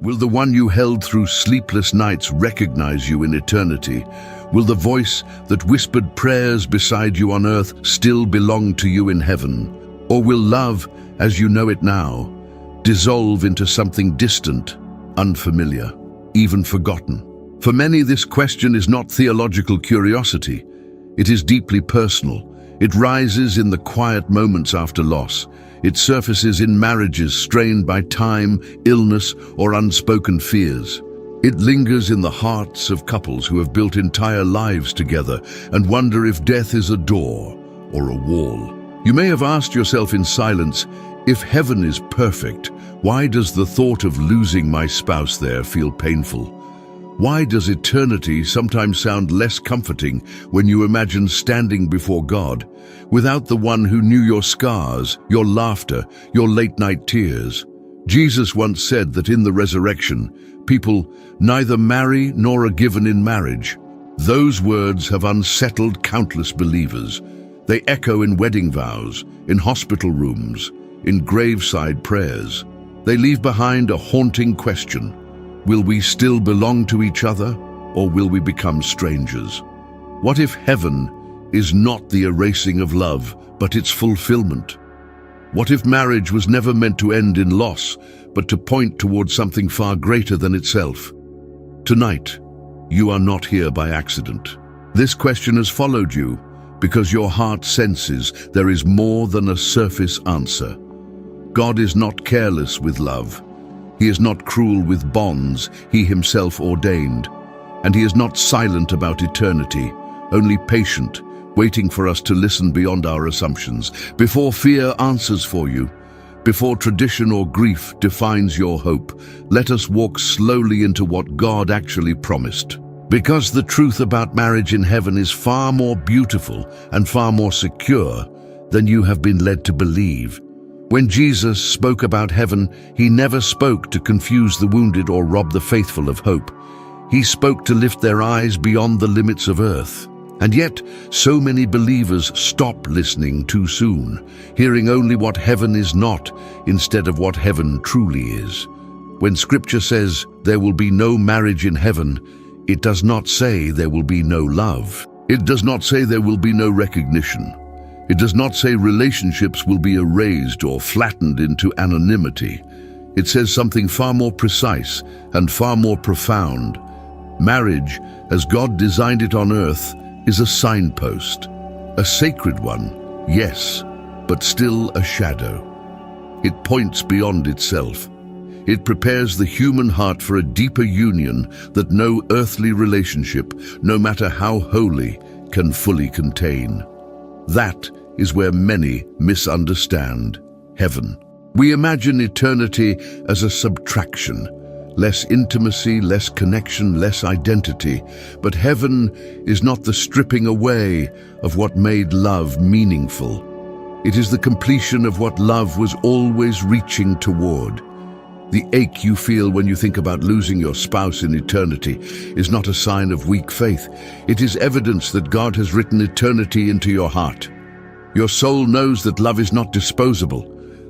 Will the one you held through sleepless nights recognize you in eternity? Will the voice that whispered prayers beside you on earth still belong to you in heaven? Or will love, as you know it now, dissolve into something distant, unfamiliar, even forgotten? For many, this question is not theological curiosity. It is deeply personal. It rises in the quiet moments after loss. It surfaces in marriages strained by time, illness, or unspoken fears. It lingers in the hearts of couples who have built entire lives together and wonder if death is a door or a wall. You may have asked yourself in silence, if heaven is perfect, why does the thought of losing my spouse there feel painful? Why does eternity sometimes sound less comforting when you imagine standing before God, without the one who knew your scars, your laughter, your late-night tears? Jesus once said that in the resurrection, people neither marry nor are given in marriage. Those words have unsettled countless believers. They echo in wedding vows, in hospital rooms, in graveside prayers. They leave behind a haunting question. Will we still belong to each other, or will we become strangers? What if heaven is not the erasing of love, but its fulfillment? What if marriage was never meant to end in loss, but to point towards something far greater than itself? Tonight, you are not here by accident. This question has followed you because your heart senses there is more than a surface answer. God is not careless with love. He is not cruel with bonds he himself ordained. And he is not silent about eternity, only patient, waiting for us to listen beyond our assumptions. Before fear answers for you, before tradition or grief defines your hope, let us walk slowly into what God actually promised. Because the truth about marriage in heaven is far more beautiful and far more secure than you have been led to believe. When Jesus spoke about heaven, he never spoke to confuse the wounded or rob the faithful of hope. He spoke to lift their eyes beyond the limits of earth. And yet, so many believers stop listening too soon, hearing only what heaven is not, instead of what heaven truly is. When Scripture says there will be no marriage in heaven, it does not say there will be no love. It does not say there will be no recognition. It does not say relationships will be erased or flattened into anonymity. It says something far more precise and far more profound. Marriage, as God designed it on earth, is a signpost. A sacred one, yes, but still a shadow. It points beyond itself. It prepares the human heart for a deeper union that no earthly relationship, no matter how holy, can fully contain. That is where many misunderstand heaven. We imagine eternity as a subtraction, less intimacy, less connection, less identity. But heaven is not the stripping away of what made love meaningful. It is the completion of what love was always reaching toward. The ache you feel when you think about losing your spouse in eternity is not a sign of weak faith. It is evidence that God has written eternity into your heart. Your soul knows that love is not disposable,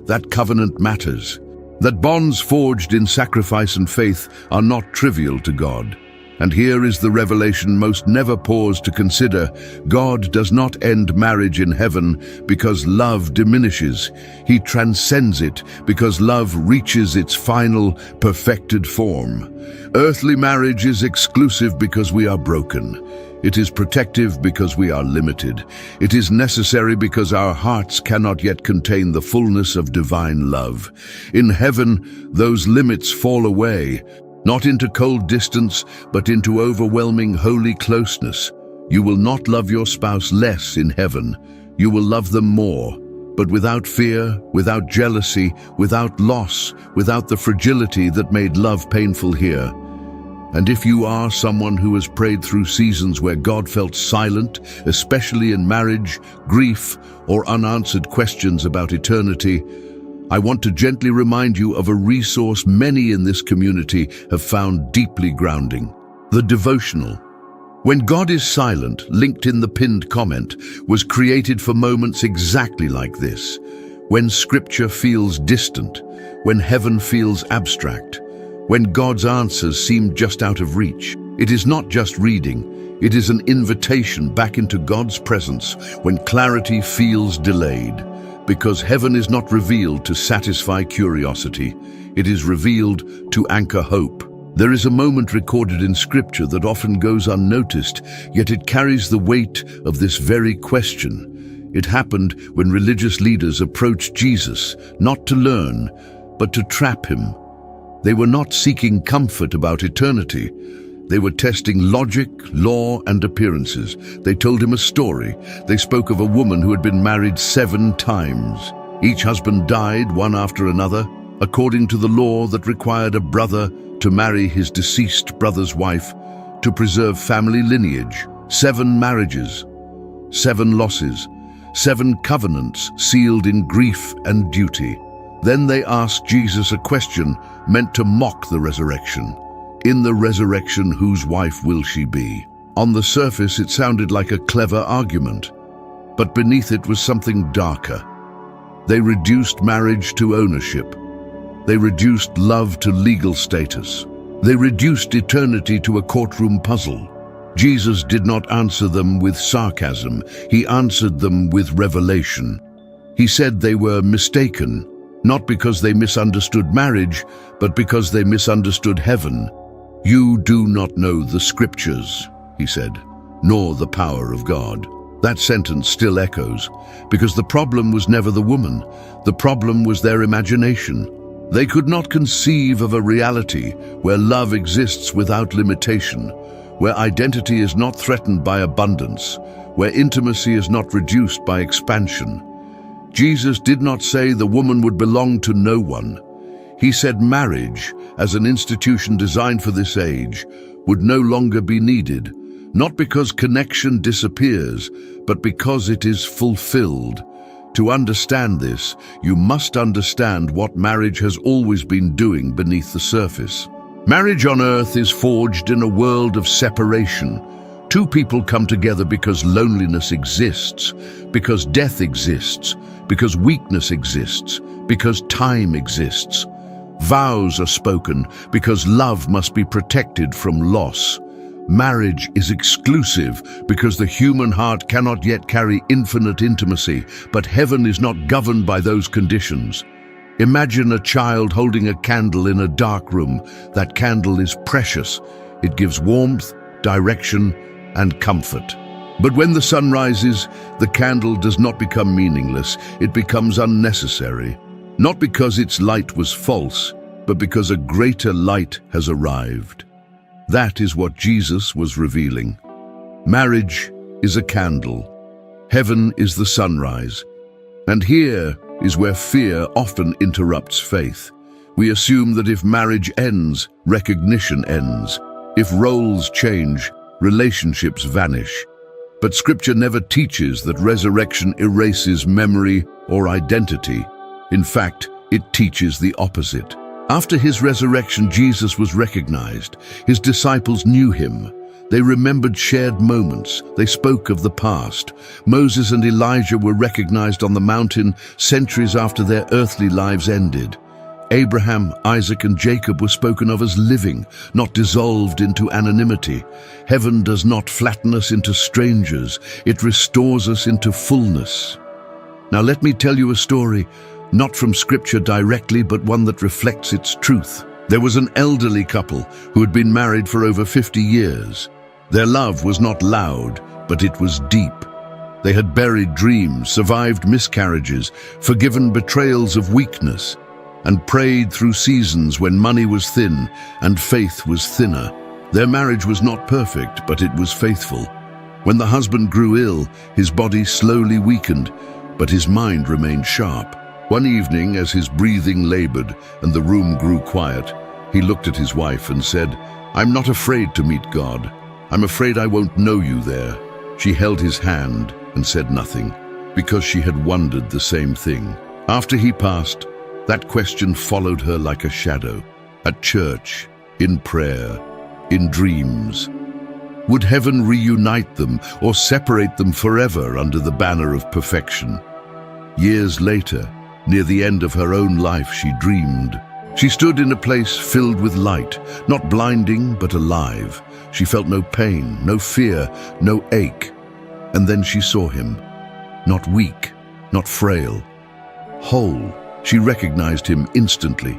that covenant matters, that bonds forged in sacrifice and faith are not trivial to God. And here is the revelation most never pause to consider. God does not end marriage in heaven because love diminishes. He transcends it because love reaches its final, perfected form. Earthly marriage is exclusive because we are broken. It is protective because we are limited. It is necessary because our hearts cannot yet contain the fullness of divine love. In heaven, those limits fall away, not into cold distance, but into overwhelming holy closeness. You will not love your spouse less in heaven. You will love them more, but without fear, without jealousy, without loss, without the fragility that made love painful here. And if you are someone who has prayed through seasons where God felt silent, especially in marriage, grief, or unanswered questions about eternity, I want to gently remind you of a resource many in this community have found deeply grounding: the devotional. When God is silent, linked in the pinned comment, was created for moments exactly like this. When Scripture feels distant, when heaven feels abstract, when God's answers seem just out of reach. It is not just reading, it is an invitation back into God's presence when clarity feels delayed. Because heaven is not revealed to satisfy curiosity, it is revealed to anchor hope. There is a moment recorded in Scripture that often goes unnoticed, yet it carries the weight of this very question. It happened when religious leaders approached Jesus, not to learn, but to trap him. They were not seeking comfort about eternity. They were testing logic, law, and appearances. They told him a story. They spoke of a woman who had been married 7 times. Each husband died, one after another, according to the law that required a brother to marry his deceased brother's wife to preserve family lineage. 7 marriages, 7 losses, 7 covenants sealed in grief and duty. Then they asked Jesus a question meant to mock the resurrection. In the resurrection, whose wife will she be? On the surface, it sounded like a clever argument, but beneath it was something darker. They reduced marriage to ownership. They reduced love to legal status. They reduced eternity to a courtroom puzzle. Jesus did not answer them with sarcasm. He answered them with revelation. He said they were mistaken, not because they misunderstood marriage, but because they misunderstood heaven. You do not know the Scriptures, he said, nor the power of God. That sentence still echoes, because the problem was never the woman. The problem was their imagination. They could not conceive of a reality where love exists without limitation, where identity is not threatened by abundance, where intimacy is not reduced by expansion. Jesus did not say the woman would belong to no one. He said marriage, as an institution designed for this age, would no longer be needed, not because connection disappears, but because it is fulfilled. To understand this, you must understand what marriage has always been doing beneath the surface. Marriage on earth is forged in a world of separation. 2 people come together because loneliness exists, because death exists, because weakness exists, because time exists. Vows are spoken because love must be protected from loss. Marriage is exclusive because the human heart cannot yet carry infinite intimacy, but heaven is not governed by those conditions. Imagine a child holding a candle in a dark room. That candle is precious. It gives warmth, direction, and comfort. But when the sun rises, the candle does not become meaningless. It becomes unnecessary. Not because its light was false, but because a greater light has arrived. That is what Jesus was revealing. Marriage is a candle. Heaven is the sunrise. And here is where fear often interrupts faith. We assume that if marriage ends, recognition ends. If roles change, relationships vanish. But Scripture never teaches that resurrection erases memory or identity. In fact, it teaches the opposite. After his resurrection, Jesus was recognized. His disciples knew him. They remembered shared moments. They spoke of the past. Moses and Elijah were recognized on the mountain centuries after their earthly lives ended. Abraham, Isaac, and Jacob were spoken of as living, not dissolved into anonymity. Heaven does not flatten us into strangers. It restores us into fullness. Now let me tell you a story, not from Scripture directly, but one that reflects its truth. There was an elderly couple who had been married for over 50 years. Their love was not loud, but it was deep. They had buried dreams, survived miscarriages, forgiven betrayals of weakness, and prayed through seasons when money was thin and faith was thinner. Their marriage was not perfect, but it was faithful. When the husband grew ill, his body slowly weakened, but his mind remained sharp. One evening, as his breathing labored and the room grew quiet, he looked at his wife and said, "I'm not afraid to meet God. I'm afraid I won't know you there." She held his hand and said nothing, because she had wondered the same thing. After he passed, that question followed her like a shadow. At church, in prayer, in dreams. Would heaven reunite them or separate them forever under the banner of perfection? Years later, near the end of her own life, she dreamed. She stood in a place filled with light, not blinding but alive. She felt no pain, no fear, no ache. And then she saw him, not weak, not frail, whole. She recognized him instantly.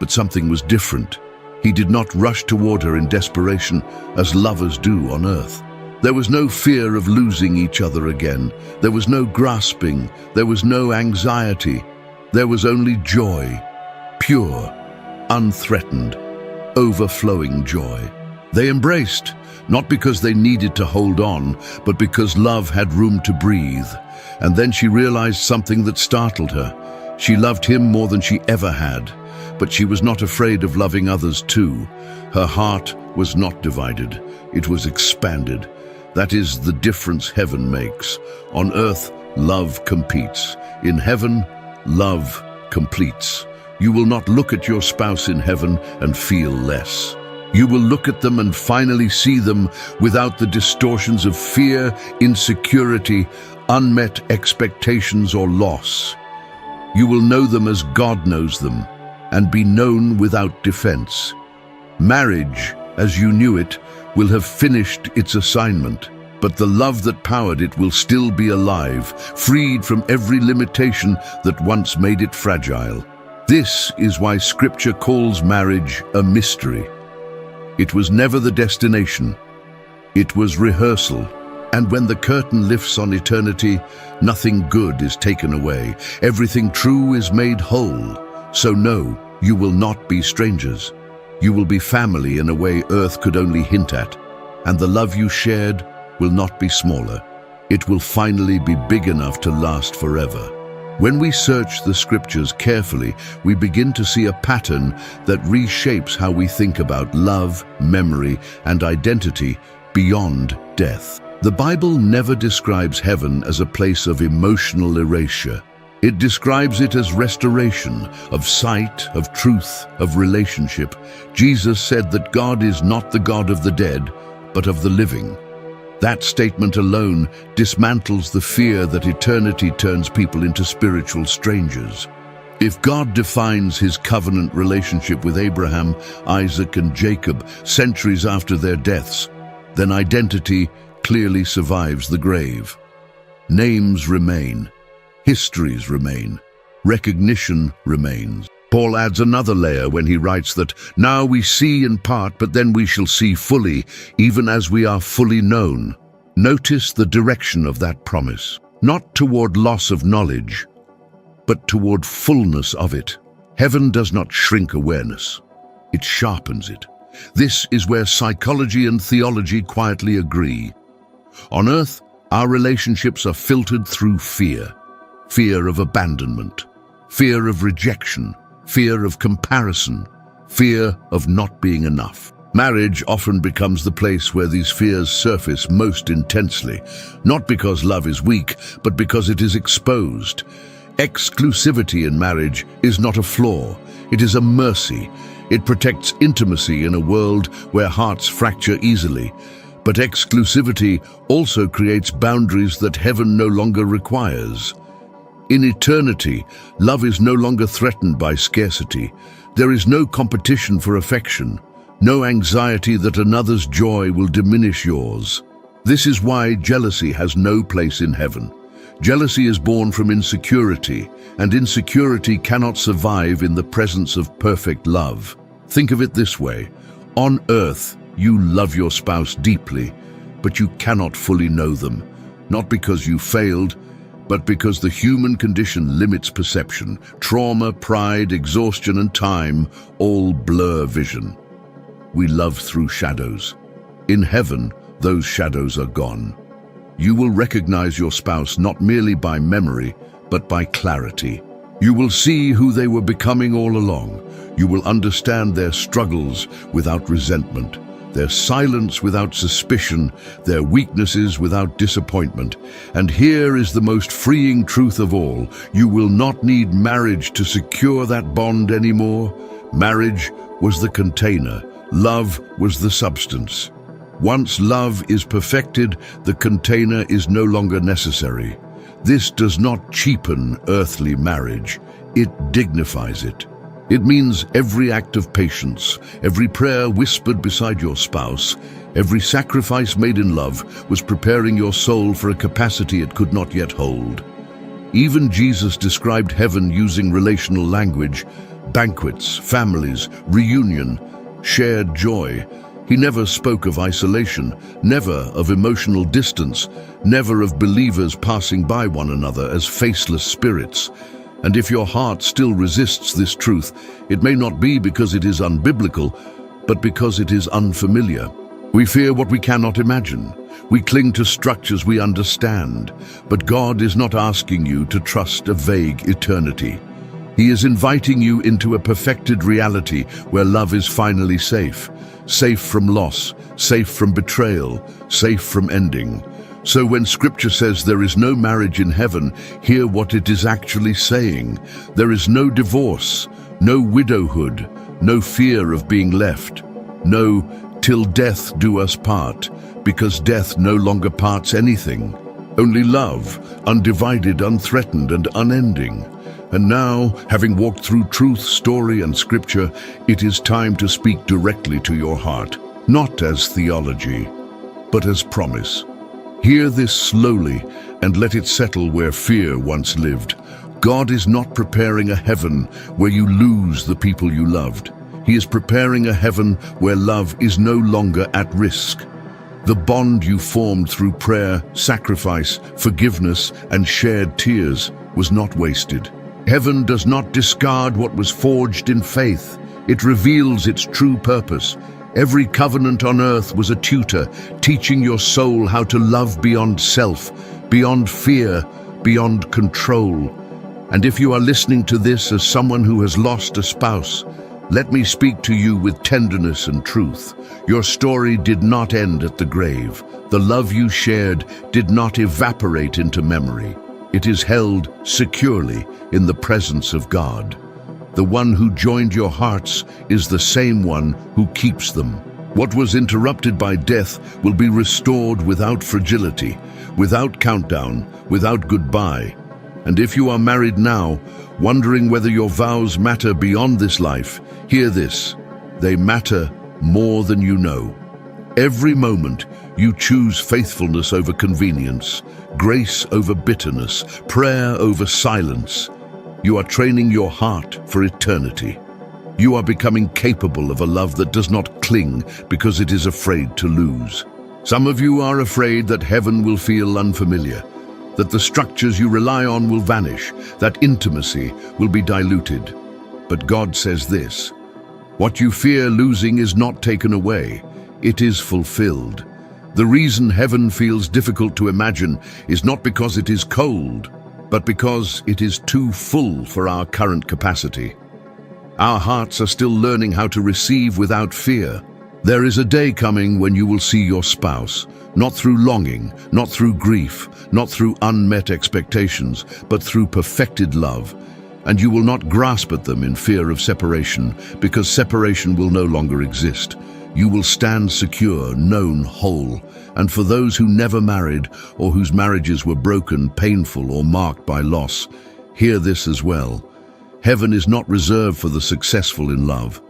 But something was different. He did not rush toward her in desperation as lovers do on earth. There was no fear of losing each other again. There was no grasping. There was no anxiety. There was only joy, pure, unthreatened, overflowing joy. They embraced, not because they needed to hold on, but because love had room to breathe. And then she realized something that startled her. She loved him more than she ever had, but she was not afraid of loving others too. Her heart was not divided, it was expanded. That is the difference heaven makes. On earth, love competes. In heaven, love completes. You will not look at your spouse in heaven and feel less. You will look at them and finally see them without the distortions of fear, insecurity, unmet expectations, or loss. You will know them as God knows them and be known without defense. Marriage, as you knew it, will have finished its assignment, but the love that powered it will still be alive, freed from every limitation that once made it fragile. This is why Scripture calls marriage a mystery. It was never the destination. It was rehearsal. And when the curtain lifts on eternity, nothing good is taken away. Everything true is made whole. So no, you will not be strangers. You will be family in a way earth could only hint at. And the love you shared will not be smaller. It will finally be big enough to last forever. When we search the Scriptures carefully, we begin to see a pattern that reshapes how we think about love, memory, and identity beyond death. The Bible never describes heaven as a place of emotional erasure. It describes it as restoration, of sight, of truth, of relationship. Jesus said that God is not the God of the dead, but of the living. That statement alone dismantles the fear that eternity turns people into spiritual strangers. If God defines his covenant relationship with Abraham, Isaac, and Jacob centuries after their deaths, then identity clearly survives the grave. Names remain, histories remain, recognition remains. Paul adds another layer when he writes that, "Now we see in part, but then we shall see fully, even as we are fully known." Notice the direction of that promise. Not toward loss of knowledge, but toward fullness of it. Heaven does not shrink awareness. It sharpens it. This is where psychology and theology quietly agree. On earth, our relationships are filtered through fear. Fear of abandonment, fear of rejection, fear of comparison, fear of not being enough. Marriage often becomes the place where these fears surface most intensely, not because love is weak, but because it is exposed. Exclusivity in marriage is not a flaw, it is a mercy. It protects intimacy in a world where hearts fracture easily. But exclusivity also creates boundaries that heaven no longer requires. In eternity, love is no longer threatened by scarcity. There is no competition for affection, no anxiety that another's joy will diminish yours. This is why jealousy has no place in heaven. Jealousy is born from insecurity, and insecurity cannot survive in the presence of perfect love. Think of it this way. On earth, you love your spouse deeply, but you cannot fully know them, not because you failed, but because the human condition limits perception. Trauma, pride, exhaustion, and time all blur vision. We love through shadows. In heaven, those shadows are gone. You will recognize your spouse not merely by memory, but by clarity. You will see who they were becoming all along. You will understand their struggles without resentment, their silence without suspicion, their weaknesses without disappointment. And here is the most freeing truth of all. You will not need marriage to secure that bond anymore. Marriage was the container. Love was the substance. Once love is perfected, the container is no longer necessary. This does not cheapen earthly marriage. It dignifies it. It means every act of patience, every prayer whispered beside your spouse, every sacrifice made in love was preparing your soul for a capacity it could not yet hold. Even Jesus described heaven using relational language: banquets, families, reunion, shared joy. He never spoke of isolation, never of emotional distance, never of believers passing by one another as faceless spirits. And if your heart still resists this truth, it may not be because it is unbiblical, but because it is unfamiliar. We fear what we cannot imagine. We cling to structures we understand. But God is not asking you to trust a vague eternity. He is inviting you into a perfected reality where love is finally safe. Safe from loss, safe from betrayal, safe from ending. So when Scripture says there is no marriage in heaven, hear what it is actually saying. There is no divorce, no widowhood, no fear of being left. No, till death do us part, because death no longer parts anything. Only love, undivided, unthreatened, and unending. And now, having walked through truth, story, and Scripture, it is time to speak directly to your heart, not as theology, but as promise. Hear this slowly and let it settle where fear once lived. God is not preparing a heaven where you lose the people you loved. He is preparing a heaven where love is no longer at risk. The bond you formed through prayer, sacrifice, forgiveness, and shared tears was not wasted. Heaven does not discard what was forged in faith. It reveals its true purpose. Every covenant on earth was a tutor, teaching your soul how to love beyond self, beyond fear, beyond control. And if you are listening to this as someone who has lost a spouse, let me speak to you with tenderness and truth. Your story did not end at the grave. The love you shared did not evaporate into memory. It is held securely in the presence of God. The one who joined your hearts is the same one who keeps them. What was interrupted by death will be restored without fragility, without countdown, without goodbye. And if you are married now, wondering whether your vows matter beyond this life, hear this: they matter more than you know. Every moment you choose faithfulness over convenience, grace over bitterness, prayer over silence. You are training your heart for eternity. You are becoming capable of a love that does not cling because it is afraid to lose. Some of you are afraid that heaven will feel unfamiliar, that the structures you rely on will vanish, that intimacy will be diluted. But God says this: what you fear losing is not taken away, it is fulfilled. The reason heaven feels difficult to imagine is not because it is cold, but because it is too full for our current capacity. Our hearts are still learning how to receive without fear. There is a day coming when you will see your spouse, not through longing, not through grief, not through unmet expectations, but through perfected love. And you will not grasp at them in fear of separation, because separation will no longer exist. You will stand secure, known, whole. And for those who never married, or whose marriages were broken, painful, or marked by loss, hear this as well. Heaven is not reserved for the successful in love.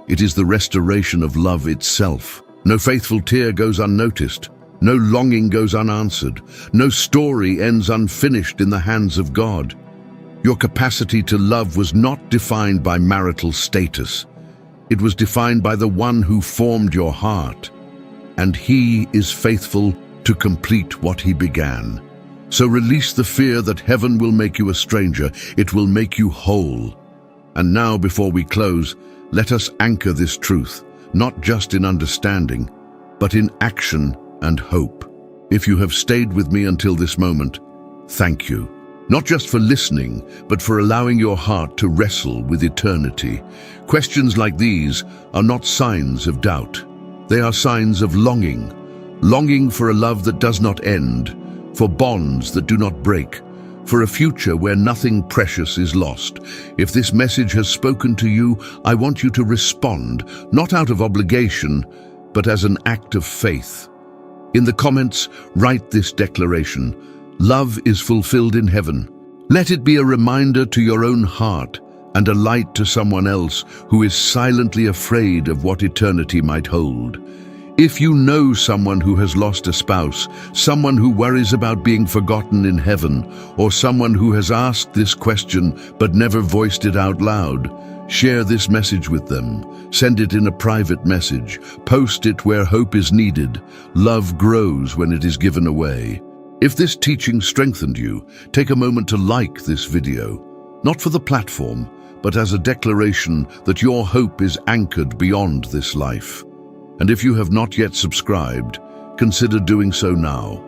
It is the restoration of love itself. No faithful tear goes unnoticed. No longing goes unanswered. No story ends unfinished in the hands of God. Your capacity to love was not defined by marital status. It was defined by the one who formed your heart. And He is faithful to complete what He began. So release the fear that heaven will make you a stranger. It will make you whole. And now, before we close, let us anchor this truth, not just in understanding, but in action and hope. If you have stayed with me until this moment, thank you. Not just for listening, but for allowing your heart to wrestle with eternity. Questions like these are not signs of doubt. They are signs of longing. Longing for a love that does not end, for bonds that do not break, for a future where nothing precious is lost. If this message has spoken to you, I want you to respond, not out of obligation, but as an act of faith. In the comments, write this declaration: love is fulfilled in heaven. Let it be a reminder to your own heart and a light to someone else who is silently afraid of what eternity might hold. If you know someone who has lost a spouse, someone who worries about being forgotten in heaven, or someone who has asked this question but never voiced it out loud, share this message with them. Send it in a private message. Post it where hope is needed. Love grows when it is given away. If this teaching strengthened you, take a moment to like this video, not for the platform, but as a declaration that your hope is anchored beyond this life. And if you have not yet subscribed, consider doing so now.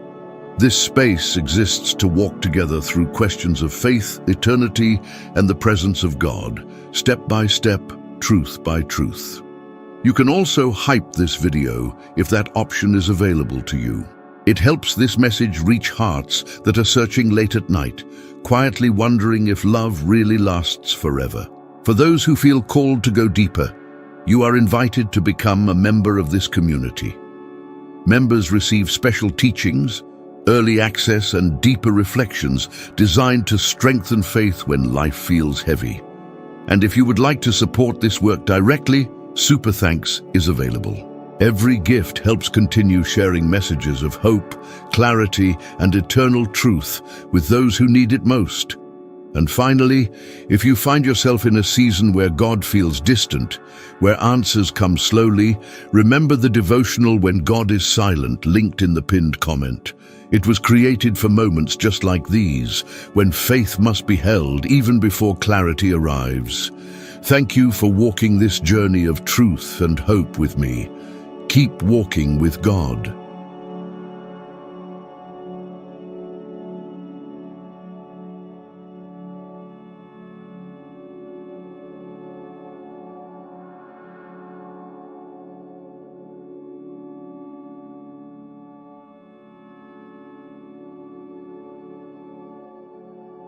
This space exists to walk together through questions of faith, eternity, and the presence of God, step by step, truth by truth. You can also hype this video if that option is available to you. It helps this message reach hearts that are searching late at night, quietly wondering if love really lasts forever. For those who feel called to go deeper, you are invited to become a member of this community. Members receive special teachings, early access, and deeper reflections designed to strengthen faith when life feels heavy. And if you would like to support this work directly, Super Thanks is available. Every gift helps continue sharing messages of hope, clarity, and eternal truth with those who need it most. And finally, if you find yourself in a season where God feels distant, where answers come slowly, remember the devotional When God is Silent linked in the pinned comment. It was created for moments just like these, when faith must be held even before clarity arrives. Thank you for walking this journey of truth and hope with me. Keep walking with God.